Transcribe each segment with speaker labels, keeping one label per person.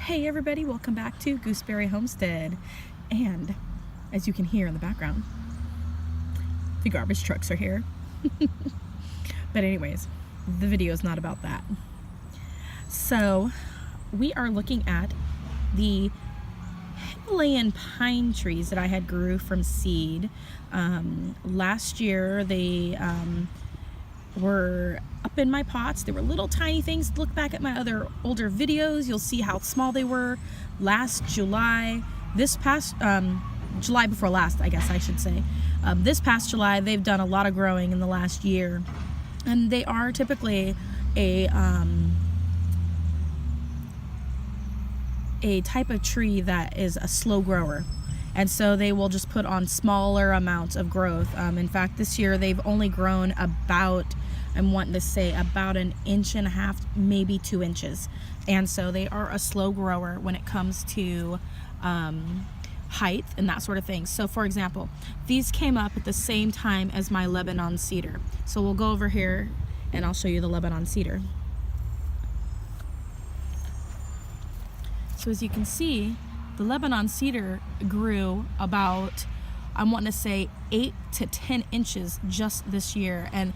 Speaker 1: Hey everybody, welcome back to Gooseberry Homestead. And as you can hear in the background, the garbage trucks are here. But anyways, the video is not about that. So we are looking at the Himalayan pine trees that I had grew from seed. Last year they were up in my pots. They were little tiny things. Look back at my other older videos, you'll see how small they were last July. This past July before last, I guess I should say. This past July, they've done a lot of growing in the last year, and they are typically a type of tree that is a slow grower, and so they will just put on smaller amounts of growth. In fact, this year they've only grown about, I'm wanting to say, about 1.5 inches, maybe 2 inches. And so they are a slow grower when it comes to height and that sort of thing. So for example, these came up at the same time as my Lebanon cedar. So we'll go over here and I'll show you the Lebanon cedar. So as you can see, the Lebanon cedar grew about, I'm wanting to say, 8 to 10 inches just this year. And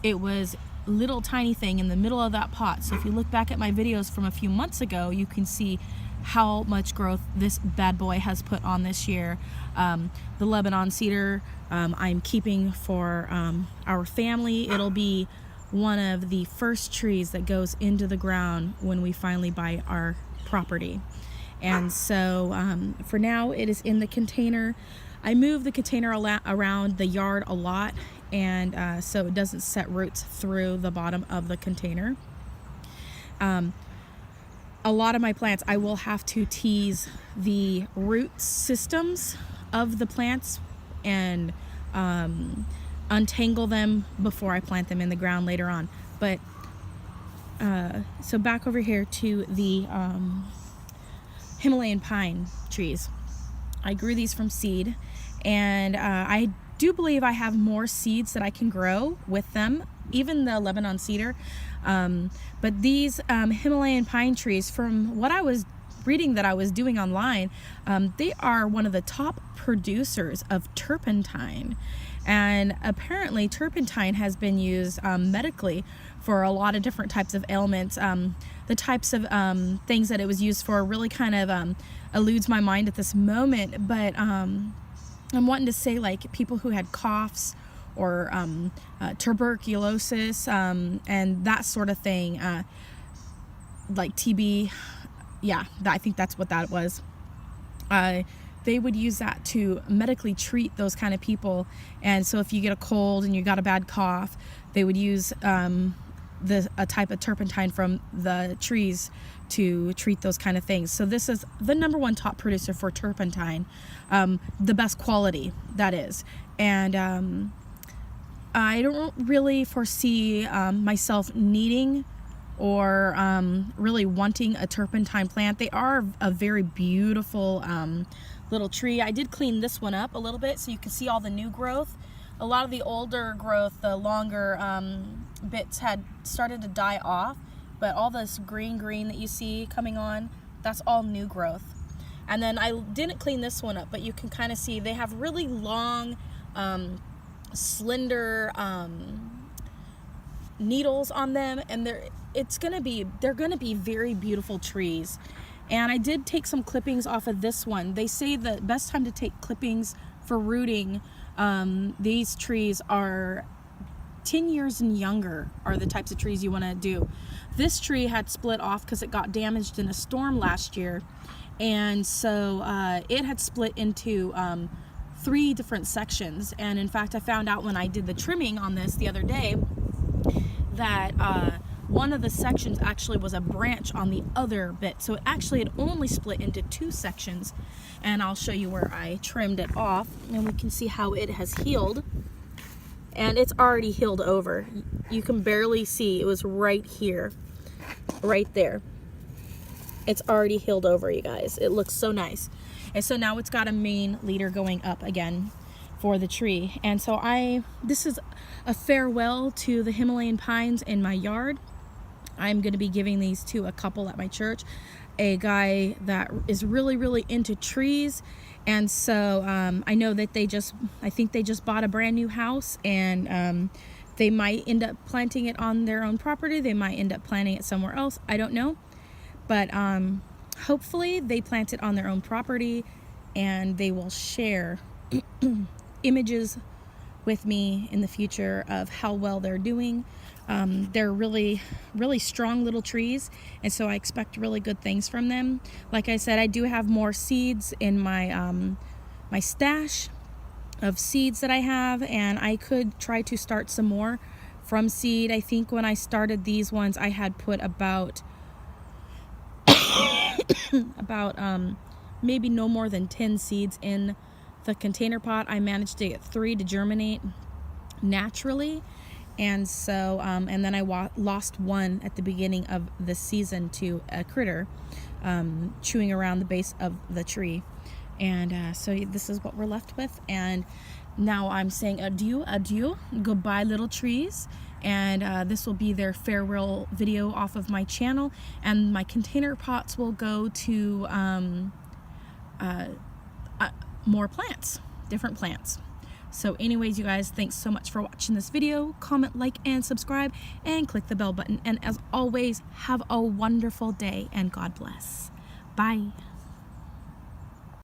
Speaker 1: it was a little tiny thing in the middle of that pot. So if you look back at my videos from a few months ago, you can see how much growth this bad boy has put on this year. The Lebanon cedar I'm keeping for our family. It'll be one of the first trees that goes into the ground when we finally buy our property. And so for now it is in the container. I move the container around the yard a lot, and so it doesn't set roots through the bottom of the container. A lot of my plants, I will have to tease the root systems of the plants and untangle them before I plant them in the ground later on. But so back over here to the Himalayan pine trees. I grew these from seed, and I do believe I have more seeds that I can grow with them, even the Lebanon cedar. But these Himalayan pine trees, from what I was reading that I was doing online, they are one of the top producers of turpentine. And apparently turpentine has been used medically for a lot of different types of ailments. The types of things that it was used for really kind of eludes my mind at this moment, but I'm wanting to say, like, people who had coughs or tuberculosis and that sort of thing, like TB. Yeah, I think that's what that was. They would use that to medically treat those kind of people. And so if you get a cold and you got a bad cough, they would use a type of turpentine from the trees to treat those kind of things. So this is the #1 top producer for turpentine, the best quality, that is. And I don't really foresee myself needing or really wanting a turpentine plant. They are a very beautiful little tree. I did clean this one up a little bit so you can see all the new growth. A lot of the older growth, the longer bits had started to die off, but all this green that you see coming on, that's all new growth. And then I didn't clean this one up, but you can kind of see they have really long, slender needles on them, and they're gonna be very beautiful trees. And I did take some clippings off of this one. They say the best time to take clippings for rooting these trees are 10 years and younger are the types of trees you want to do. This tree had split off because it got damaged in a storm last year, and so it had split into 3 different sections. And in fact, I found out when I did the trimming on this the other day that one of the sections actually was a branch on the other bit. So it actually had only split into 2 sections. And I'll show you where I trimmed it off, and we can see how it has healed. And it's already healed over. You can barely see, it was right here, right there. It's already healed over, you guys. It looks so nice. And so now it's got a main leader going up again for the tree. And so this is a farewell to the Himalayan pines in my yard. I'm going to be giving these to a couple at my church, a guy that is really, really into trees. And so I know that I think they just bought a brand new house, and they might end up planting it on their own property. They might end up planting it somewhere else. I don't know. But hopefully they plant it on their own property, and they will share images with me in the future of how well they're doing. They're really, really strong little trees, and so I expect really good things from them. Like I said, I do have more seeds in my my stash of seeds that I have, and I could try to start some more from seed. I think when I started these ones, I had put about maybe no more than 10 seeds in the container pot. I managed to get 3 to germinate naturally, and so and then I lost 1 at the beginning of the season to a critter chewing around the base of the tree. And so this is what we're left with, and now I'm saying adieu, adieu, goodbye little trees. And this will be their farewell video off of my channel, and my container pots will go to more plants, different plants. So anyways, you guys, thanks so much for watching this video. Comment, like, and subscribe, and click the bell button. And as always, have a wonderful day, and God bless. Bye.